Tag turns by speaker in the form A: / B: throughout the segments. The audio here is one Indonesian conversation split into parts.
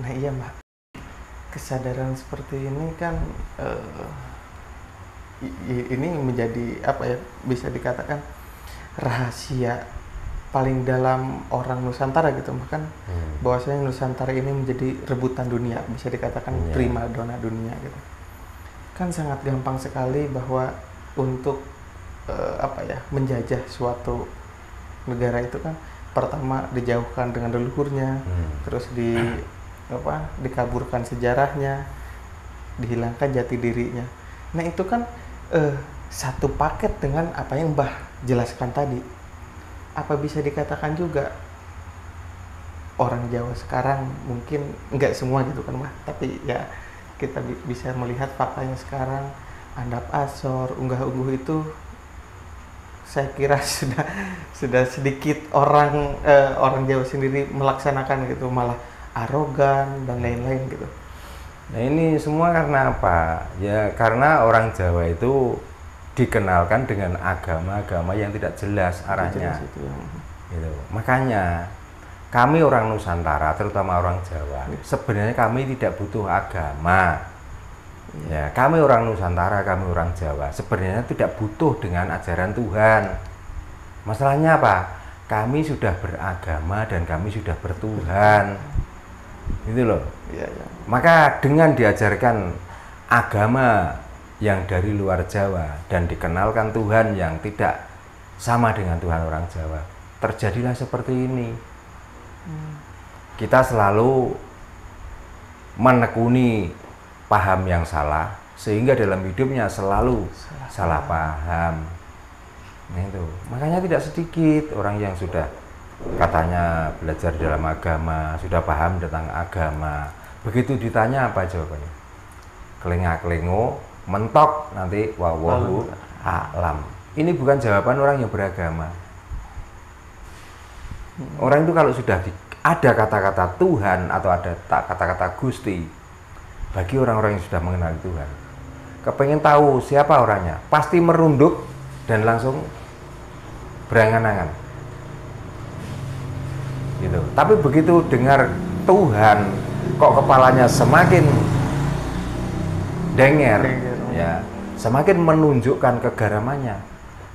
A: Nah iya Mbak, kesadaran seperti ini kan ini menjadi apa ya, bisa dikatakan rahasia paling dalam orang Nusantara gitu, bahkan bahwasanya Nusantara ini menjadi rebutan dunia, bisa dikatakan prima dona dunia gitu. Kan sangat gampang sekali bahwa untuk apa ya, menjajah suatu negara itu kan pertama dijauhkan dengan leluhurnya, terus dikaburkan sejarahnya, dihilangkan jati dirinya. Nah itu kan satu paket dengan apa yang Mbah jelaskan tadi. Apa bisa dikatakan juga orang Jawa sekarang, mungkin nggak semua gitu kan Mbah, tapi ya kita bisa melihat faktanya sekarang, andap asor, unggah-ungguh itu saya kira sudah sedikit orang Jawa sendiri melaksanakan gitu, malah arogan dan lain-lain gitu.
B: Nah ini semua karena apa? Ya karena orang Jawa itu dikenalkan dengan agama-agama yang tidak jelas arahnya. Gitu. Makanya kami orang Nusantara, terutama orang Jawa, sebenarnya kami tidak butuh agama. Ya, kami orang Nusantara, kami orang Jawa, sebenarnya tidak butuh dengan ajaran Tuhan. Masalahnya apa? Kami sudah beragama dan kami sudah bertuhan. Gitu loh. Maka dengan diajarkan agama yang dari luar Jawa dan dikenalkan Tuhan yang tidak sama dengan Tuhan orang Jawa, terjadilah seperti ini. Kita selalu menekuni paham yang salah, sehingga dalam hidupnya selalu salah paham. Nah itu, makanya tidak sedikit orang yang sudah katanya belajar dalam agama, sudah paham tentang agama, begitu ditanya apa jawabannya? Kelengah-kelengo, mentok, nanti wallahu a'lam. Ini bukan jawaban orang yang beragama. Orang itu kalau sudah ada kata-kata Tuhan atau ada kata-kata Gusti, bagi orang-orang yang sudah mengenal Tuhan, kepengen tahu siapa orangnya, pasti merunduk dan langsung berangan-angan. Gitu. Tapi begitu dengar Tuhan, kok kepalanya semakin denger, ya, semakin menunjukkan kegaramannya.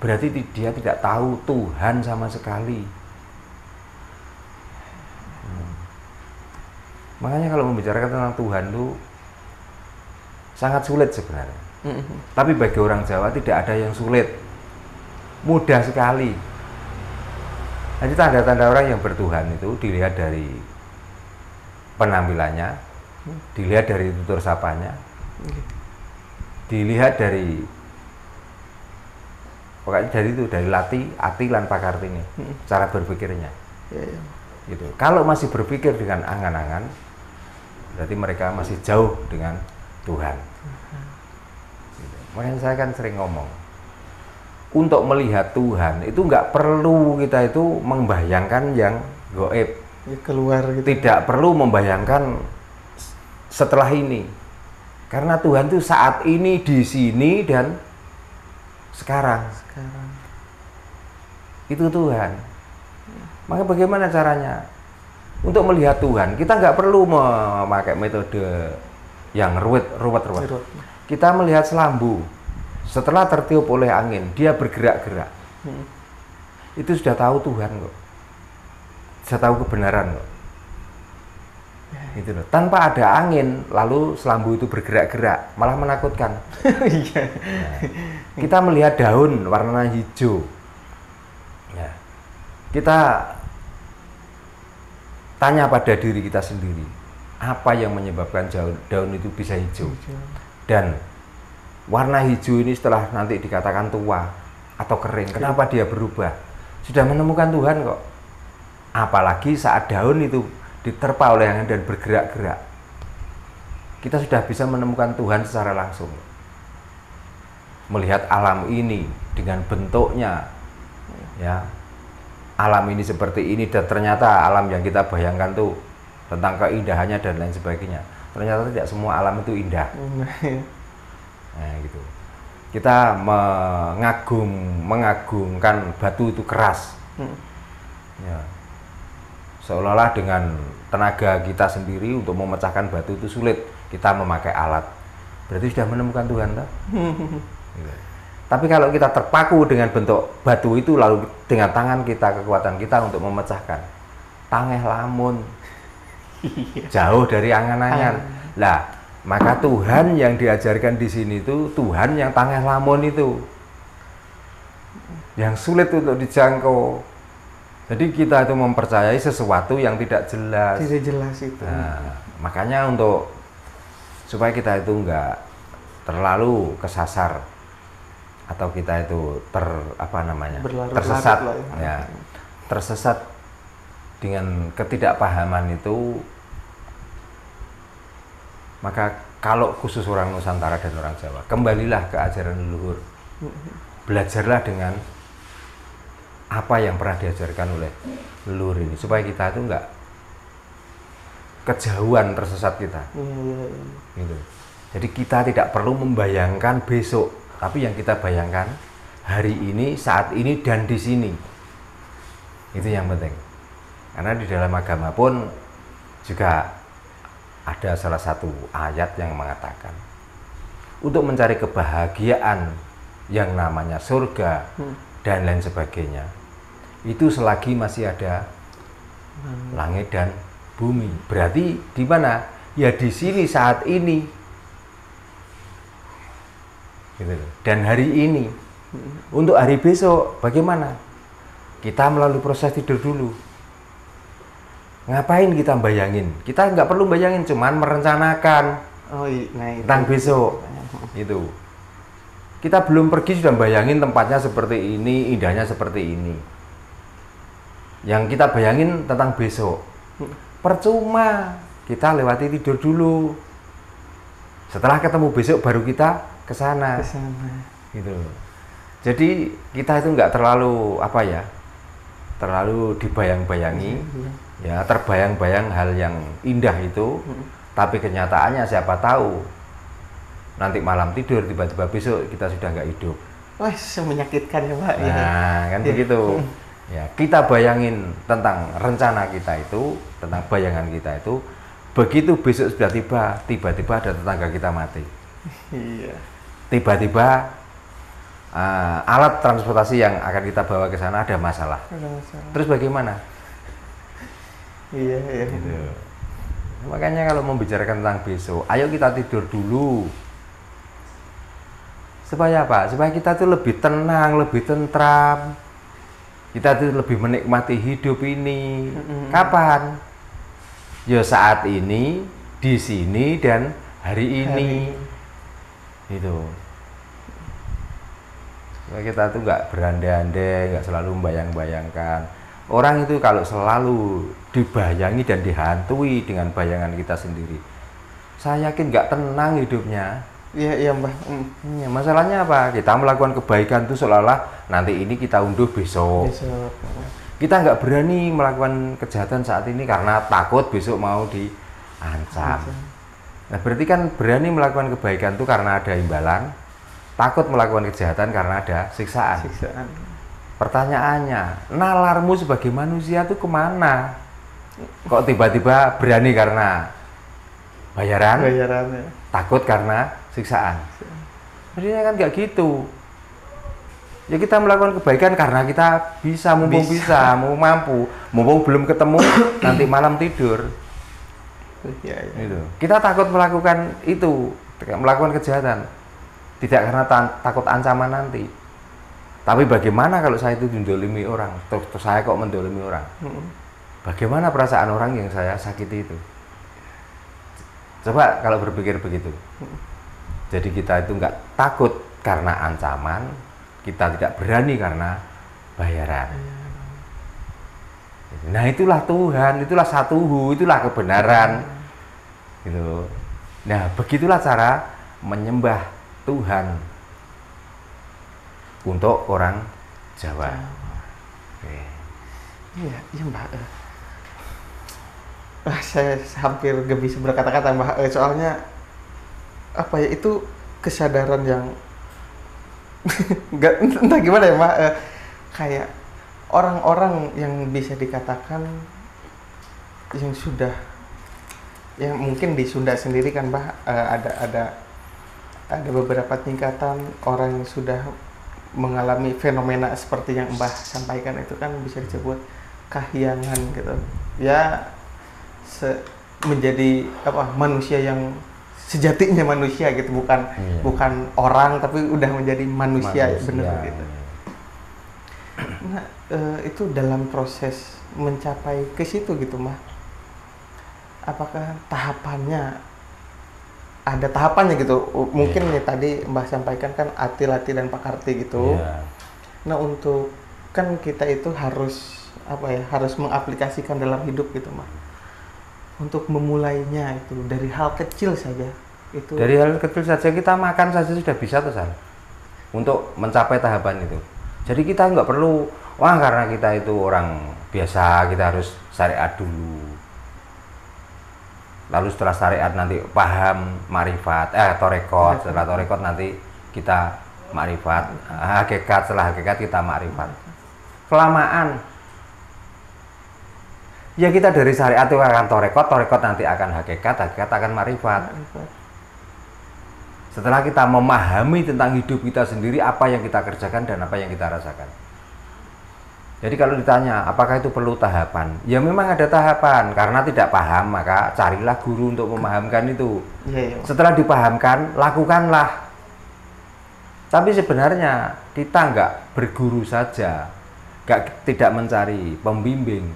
B: Berarti dia tidak tahu Tuhan sama sekali. Makanya kalau membicarakan tentang Tuhan itu sangat sulit sebenarnya. Tapi bagi orang Jawa tidak ada yang sulit, mudah sekali. Jadi tanda-tanda orang yang bertuhan itu dilihat dari penampilannya, dilihat dari tutur sapanya, dilihat dari pokoknya dari ati lan pakartine, cara berpikirnya. Gitu. Kalau masih berpikir dengan angan-angan, berarti mereka masih jauh dengan Tuhan. Gitu. Makanya saya kan sering ngomong, untuk melihat Tuhan itu nggak perlu kita itu membayangkan yang gaib,
A: keluar gitu.
B: Tidak perlu membayangkan setelah ini, karena Tuhan itu saat ini, di sini, dan sekarang. Itu Tuhan. Maka bagaimana caranya untuk melihat Tuhan? Kita nggak perlu memakai metode yang ruwet. Kita melihat selambu, setelah tertiup oleh angin, dia bergerak-gerak. Itu sudah tahu Tuhan kok. Sudah tahu kebenaran kok. Gitu loh. Tanpa ada angin, lalu selambu itu bergerak-gerak, malah menakutkan. Nah, kita melihat daun warna hijau. Ya. Kita tanya pada diri kita sendiri, apa yang menyebabkan daun itu bisa hijau? Dan warna hijau ini setelah nanti dikatakan tua atau kering, kenapa dia berubah? Sudah menemukan Tuhan kok. Apalagi saat daun itu diterpa oleh angin dan bergerak-gerak, kita sudah bisa menemukan Tuhan secara langsung. Melihat alam ini dengan bentuknya, ya, alam ini seperti ini, dan ternyata alam yang kita bayangkan tuh tentang keindahannya dan lain sebagainya, ternyata tidak semua alam itu indah. Nah, gitu. Kita mengagumkan batu itu keras. Ya. Seolah-olah dengan tenaga kita sendiri untuk memecahkan batu itu sulit, kita memakai alat. Berarti sudah menemukan Tuhan, toh? Gitu. Tapi kalau kita terpaku dengan bentuk batu itu, lalu dengan tangan kita, kekuatan kita untuk memecahkan, tangeh lamun, jauh dari angan-angan. Lah, maka Tuhan yang diajarkan di sini itu Tuhan yang tangeh lamun itu, yang sulit untuk dijangkau. Jadi kita itu mempercayai sesuatu yang tidak jelas.
A: Tidak jelas itu.
B: Nah, makanya supaya kita itu enggak terlalu kesasar atau kita itu tersesat ya. Tersesat dengan ketidakpahaman itu, maka kalau khusus orang Nusantara dan orang Jawa, kembalilah ke ajaran leluhur. Belajarlah dengan apa yang pernah diajarkan oleh leluhur ini, supaya kita itu enggak kejauhan tersesat kita. Gitu. Jadi kita tidak perlu membayangkan besok, tapi yang kita bayangkan hari ini, saat ini, dan di sini. Itu yang penting. Karena di dalam agama pun juga ada salah satu ayat yang mengatakan untuk mencari kebahagiaan yang namanya surga dan lain sebagainya, itu selagi masih ada langit dan bumi. Berarti di mana? Ya di sini saat ini, gitu. Dan hari ini. Untuk hari besok bagaimana? Kita melalui proses tidur dulu. Ngapain kita bayangin? Kita nggak perlu bayangin, cuman merencanakan tentang besok. Itu. Kita belum pergi sudah bayangin tempatnya seperti ini, indahnya seperti ini. Yang kita bayangin tentang besok. Percuma, kita lewati tidur dulu. Setelah ketemu besok baru kita ke sana. Gitu. Jadi kita itu nggak terlalu terlalu dibayang-bayangi, ya terbayang-bayang hal yang indah itu. Tapi kenyataannya siapa tahu nanti malam tidur tiba-tiba besok kita sudah nggak hidup.
A: Wah, menyakitkan ya Pak.
B: Nah, kan begitu. Ya, kita bayangin tentang rencana kita itu, tentang bayangan kita itu, begitu besok sudah tiba-tiba ada tetangga kita mati.
A: Iya.
B: Tiba-tiba alat transportasi yang akan kita bawa ke sana ada masalah. Terus bagaimana?
A: Iya.
B: Gitu. Makanya kalau membicarakan tentang besok, ayo kita tidur dulu. Supaya apa? Supaya kita tuh lebih tenang, lebih tentram. Kita tuh lebih menikmati hidup ini. Kapan? Ya saat ini, di sini, dan hari ini. Gitu. Supaya kita tuh nggak berandai-andai, nggak selalu membayang-bayangkan. Orang itu kalau selalu dibayangi dan dihantui dengan bayangan kita sendiri, saya yakin nggak tenang hidupnya.
A: Iya Mbah.
B: Ya, masalahnya apa? Kita melakukan kebaikan itu seolah-olah nanti ini kita unduh besok. Kita nggak berani melakukan kejahatan saat ini karena takut besok mau diancam. Nah, berarti kan berani melakukan kebaikan itu karena ada imbalan, takut melakukan kejahatan karena ada siksaan. Pertanyaannya, nalarmu sebagai manusia itu kemana? Kok tiba-tiba berani karena bayaran? Takut karena siksaan. Sebenarnya kan nggak gitu. Ya kita melakukan kebaikan karena kita bisa, mumpung mumpung belum ketemu nanti malam tidur. Gitu. Kita takut melakukan itu, melakukan kejahatan, tidak karena takut ancaman nanti. Tapi bagaimana kalau saya itu mendolimi orang, terus saya kok mendolimi orang? Bagaimana perasaan orang yang saya sakiti itu? Coba kalau berpikir begitu. Jadi kita itu nggak takut karena ancaman, kita tidak berani karena bayaran. Nah itulah Tuhan, itulah satuhu, itulah kebenaran. Gitu. Nah begitulah cara menyembah Tuhan untuk orang Jawa.
A: Iya Mbak. Saya hampir gak bisa berkata-kata Mbak. Soalnya apa ya, itu kesadaran yang nggak entah gimana ya Mbak. Kayak orang-orang yang bisa dikatakan yang sudah, yang mungkin di Sunda sendiri kan Mbah, ada beberapa tingkatan orang yang sudah mengalami fenomena seperti yang Mbah sampaikan, itu kan bisa disebut kahyangan gitu ya, menjadi apa, manusia yang sejatinya manusia gitu, bukan orang tapi udah menjadi manusia. Bener gitu. Nah, itu dalam proses mencapai ke situ gitu Mbah, apakah tahapannya, ada tahapannya gitu? Mungkin nih tadi Mbah sampaikan kan Ati-Lati dan Pakarti gitu. Nah, untuk kan kita itu harus apa ya, harus mengaplikasikan dalam hidup gitu Mbah. Untuk memulainya itu dari hal kecil saja. Itu
B: dari hal kecil saja, kita makan saja sudah bisa tuh Sal, untuk mencapai tahapan itu. Jadi kita nggak perlu, wah karena kita itu orang biasa kita harus syariat dulu, lalu setelah syariat nanti paham marifat, torekot, setelah torekot nanti kita marifat, hakikat, setelah hakikat kita marifat. Kelamaan ya, kita dari syariat itu akan torekot, torekot nanti akan hakikat, hakikat akan marifat. Setelah kita memahami tentang hidup kita sendiri, apa yang kita kerjakan dan apa yang kita rasakan. Jadi kalau ditanya apakah itu perlu tahapan, ya memang ada tahapan. Karena tidak paham maka carilah guru untuk memahamkan itu. Setelah dipahamkan, lakukanlah. Tapi sebenarnya kita nggak berguru saja, tidak mencari pembimbing.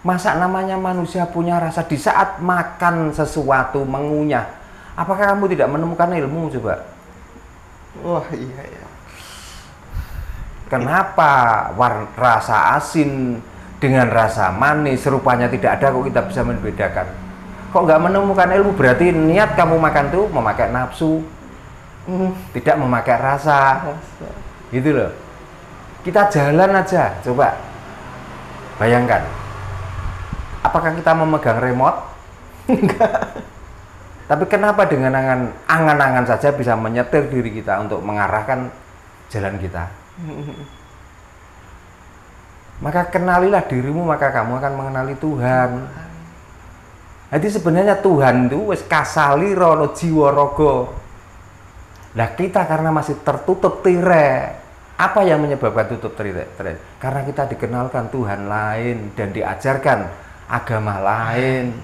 B: Masa namanya manusia punya rasa di saat makan sesuatu, mengunyah? Apakah kamu tidak menemukan ilmu coba?
A: Wah iya.
B: Kenapa rasa asin dengan rasa manis rupanya tidak ada, kok kita bisa membedakan? Kok nggak menemukan ilmu? Berarti niat kamu makan tuh memakai nafsu, tidak memakai rasa. Gitu loh. Kita jalan aja, coba bayangkan. Apakah kita memegang remote? Enggak. Tapi kenapa dengan angan-angan saja bisa menyetir diri kita untuk mengarahkan jalan kita? Maka kenalilah dirimu, maka kamu akan mengenali Tuhan. Jadi sebenarnya Tuhan itu wis kasali rono jiwa rogo. Nah kita karena masih tertutup tirai. Apa yang menyebabkan tutup tirai? Karena kita dikenalkan Tuhan lain dan diajarkan agama lain.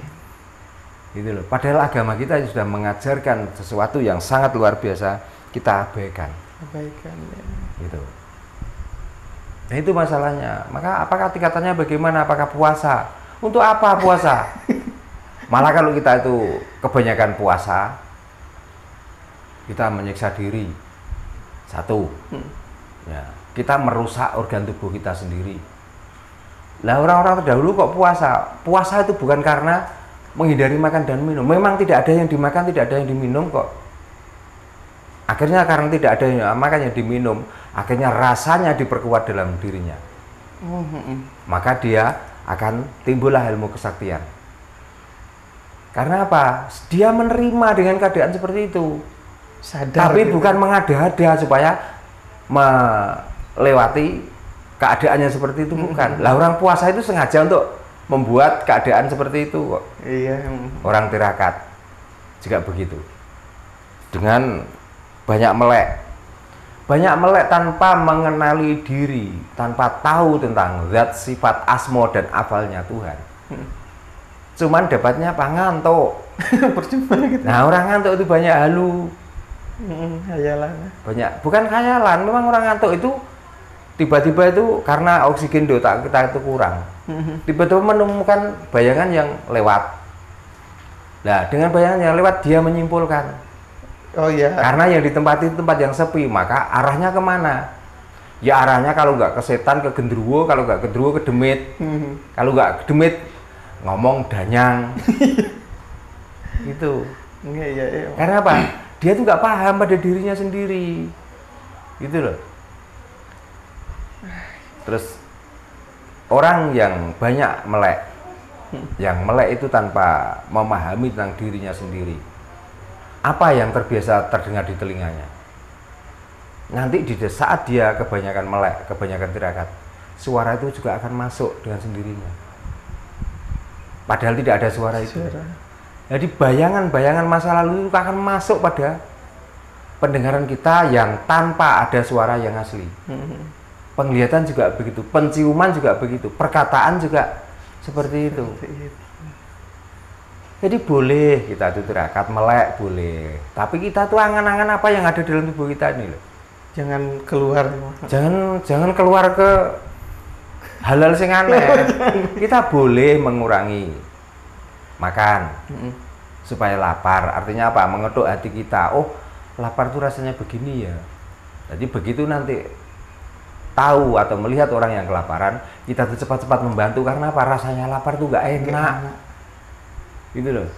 B: Gitu loh. Padahal agama kita sudah mengajarkan sesuatu yang sangat luar biasa, kita abaikan. Ya. Gitu. Nah itu masalahnya. Maka apakah tingkatannya bagaimana? Apakah puasa? Untuk apa puasa? Malah kalau kita itu kebanyakan puasa, kita menyiksa diri. Satu, ya, kita merusak organ tubuh kita sendiri. Lah orang-orang terdahulu kok puasa? Puasa itu bukan karena menghindari makan dan minum. Memang tidak ada yang dimakan, tidak ada yang diminum kok. Akhirnya karena tidak ada yang makan, yang diminum, akhirnya rasanya diperkuat dalam dirinya. Maka dia akan timbullah ilmu kesaktian. Karena apa? Dia menerima dengan keadaan seperti itu. Sadar. Tapi bukan mengada-ada supaya melewati keadaannya seperti itu, bukan. Lah orang puasa itu sengaja untuk membuat keadaan seperti itu kok.
A: Iya.
B: Orang tirakat juga begitu. Dengan banyak melek tanpa mengenali diri, tanpa tahu tentang zat, sifat, asma dan afalnya Tuhan. Cuman dapatnya apa? Ngantuk.
A: Percuma gitu.
B: Nah orang ngantuk itu banyak halu.
A: Khayalan.
B: Banyak, bukan khayalan. Memang orang ngantuk itu tiba-tiba itu karena oksigen di otak kita itu kurang. Tiba-tiba menemukan bayangan yang lewat. Nah, dengan bayangan yang lewat dia menyimpulkan.
A: Oh iya.
B: Karena yang ditempati tempat yang sepi, maka arahnya kemana? Ya arahnya kalau nggak ke setan, ke gendruwo, kalau nggak ke gendruwo ke demit. Kalau nggak ke demit ngomong danyang. Gitu.
A: Iya.
B: Karena apa? Dia tuh nggak paham pada dirinya sendiri. Gitu loh. Terus orang yang banyak melek, yang melek itu tanpa memahami tentang dirinya sendiri, apa yang terbiasa terdengar di telinganya, nanti di saat dia kebanyakan melek, kebanyakan tirakat, suara itu juga akan masuk dengan sendirinya. padahal tidak ada suara itu.
A: Suara.
B: Jadi bayangan-bayangan masa lalu itu akan masuk pada pendengaran kita yang tanpa ada suara yang asli. Penglihatan juga begitu, penciuman juga begitu, perkataan juga seperti itu. Jadi boleh kita tuh tirakat melek boleh, tapi kita tuh angan-angan apa yang ada dalam tubuh kita ini loh.
A: Jangan keluar.
B: Jangan keluar ke halal sing aneh. Kita boleh mengurangi makan supaya lapar. Artinya apa? Mengetuk hati kita. Oh, lapar tuh rasanya begini ya. Jadi begitu nanti tahu atau melihat orang yang kelaparan, kita tuh cepat-cepat membantu karena apa? Rasanya lapar tuh gak enak. Gitu loh.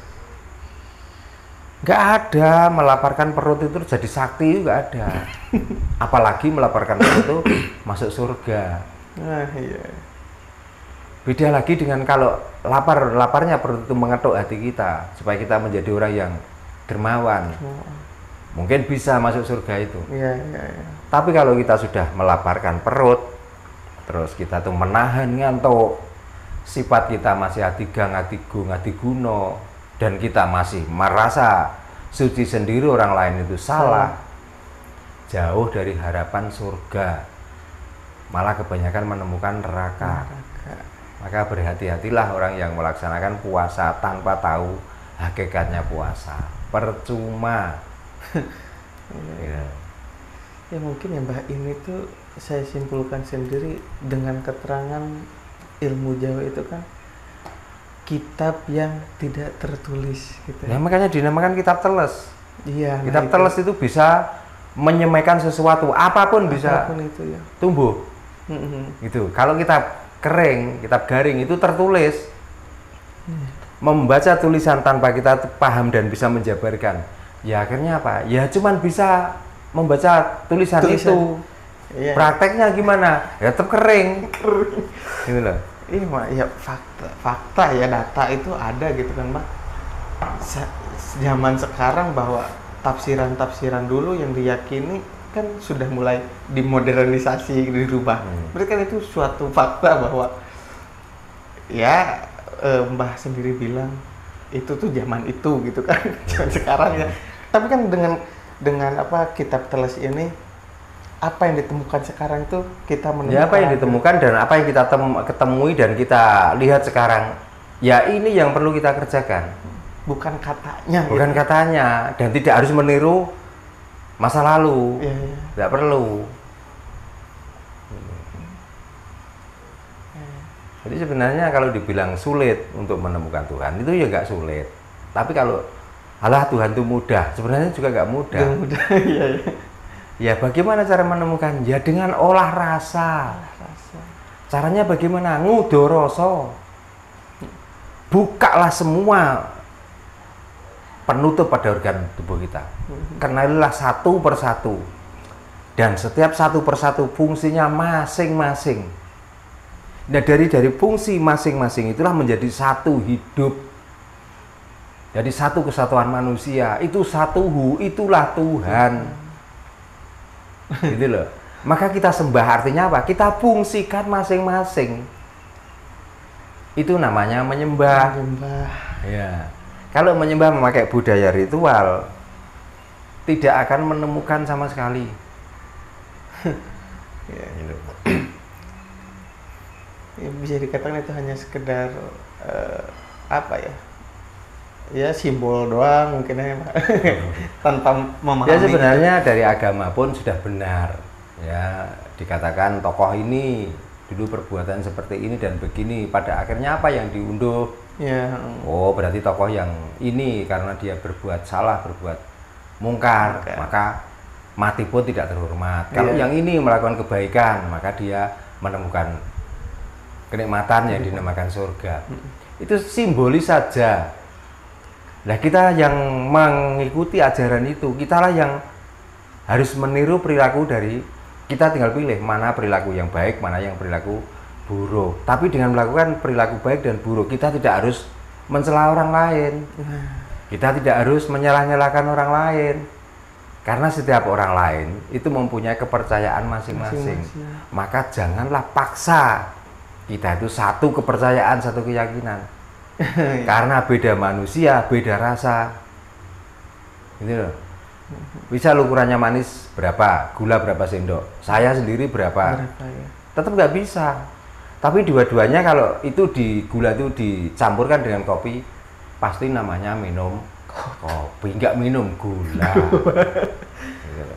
B: Gak ada melaparkan perut itu jadi sakti, gak ada. Apalagi melaparkan perut itu masuk surga.
A: Iya.
B: Beda lagi dengan kalau laparnya perut itu mengetuk hati kita supaya kita menjadi orang yang dermawan. Mungkin bisa masuk surga itu.
A: Iya.
B: Tapi kalau kita sudah melaparkan perut, terus kita tuh menahan ngantuk, sifat kita masih adigang, adigo, adiguno, dan kita masih merasa suci sendiri, orang lain itu salah, jauh dari harapan surga, malah kebanyakan menemukan neraka. Maka berhati-hatilah orang yang melaksanakan puasa tanpa tahu hakikatnya puasa, percuma.
A: Ya mungkin ya Mbah, ini tuh saya simpulkan sendiri dengan keterangan ilmu Jawa itu kan kitab yang tidak tertulis gitu.
B: Ya makanya dinamakan kitab teles.
A: Iya.
B: Kitab teles itu bisa menyampaikan sesuatu, apapun bisa
A: itu ya.
B: tumbuh. Gitu. Kalau kitab kering, kitab garing itu tertulis. Membaca tulisan tanpa kita paham dan bisa menjabarkan, ya akhirnya apa? Ya cuman bisa membaca tulisan. Itu. Iya. Prakteknya gimana? Ya tetap kering. Gitu loh.
A: Iya Mak, ya fakta ya, data itu ada gitu kan Mak. Zaman sekarang bahwa tafsiran dulu yang diyakini kan sudah mulai dimodernisasi, dirubah. Berarti kan itu suatu fakta bahwa ya Mbah sendiri bilang itu tuh zaman itu gitu kan. Zaman sekarang ya. Tapi kan dengan apa kitab teles ini, apa yang ditemukan sekarang itu kita menemukan.
B: Ya, apa yang ditemukan dan apa yang kita ketemui dan kita lihat sekarang, ya ini yang perlu kita kerjakan.
A: Bukan katanya.
B: Bukan gitu. Katanya, dan tidak harus meniru masa lalu.
A: Iya.
B: Tidak perlu. Jadi sebenarnya kalau dibilang sulit untuk menemukan Tuhan, itu ya nggak sulit. Tapi kalau alah Tuhan itu mudah, sebenarnya juga nggak mudah.
A: Iya.
B: Ya bagaimana cara menemukan? Ya dengan olah rasa. Caranya bagaimana? Ngudoroso. Bukalah semua penutup pada organ tubuh kita. Kenalilah satu persatu. Dan setiap satu persatu fungsinya masing-masing. Nah dari fungsi masing-masing itulah menjadi satu hidup. Jadi satu kesatuan manusia. Itu satu itulah Tuhan. Gitu loh. Maka kita sembah artinya apa? Kita fungsikan masing-masing. Itu namanya menyembah. Ya. Kalau menyembah memakai budaya ritual, tidak akan menemukan sama sekali.
A: Ya, gitu. Ya, bisa dikatakan itu hanya sekedar apa ya? Ya simbol doang mungkin ya tanpa memahami.
B: Ya sebenarnya dari agama pun sudah benar ya, dikatakan tokoh ini dulu perbuatan seperti ini dan begini, pada akhirnya apa yang diunduh ya. Oh berarti tokoh yang ini karena dia berbuat salah, berbuat mungkar, maka mati pun tidak terhormat. Kalau yang ini melakukan kebaikan, maka dia menemukan kenikmatan yang dinamakan surga. Itu simbolis saja. Nah kita yang mengikuti ajaran itu, kitalah yang harus meniru perilaku dari, kita tinggal pilih mana perilaku yang baik, mana yang perilaku buruk. Tapi dengan melakukan perilaku baik dan buruk, kita tidak harus mencela orang lain. Kita tidak harus menyalah-nyalahkan orang lain. Karena setiap orang lain itu mempunyai kepercayaan masing-masing. Maka janganlah paksa kita itu satu kepercayaan, satu keyakinan. Karena beda manusia, beda rasa. Gitu loh. Bisa ukurannya manis berapa, gula berapa sendok, saya sendiri berapa ya? Tetap nggak bisa. Tapi dua-duanya kalau itu di gula itu dicampurkan dengan kopi, pasti namanya minum kopi, nggak minum gula. Gitu.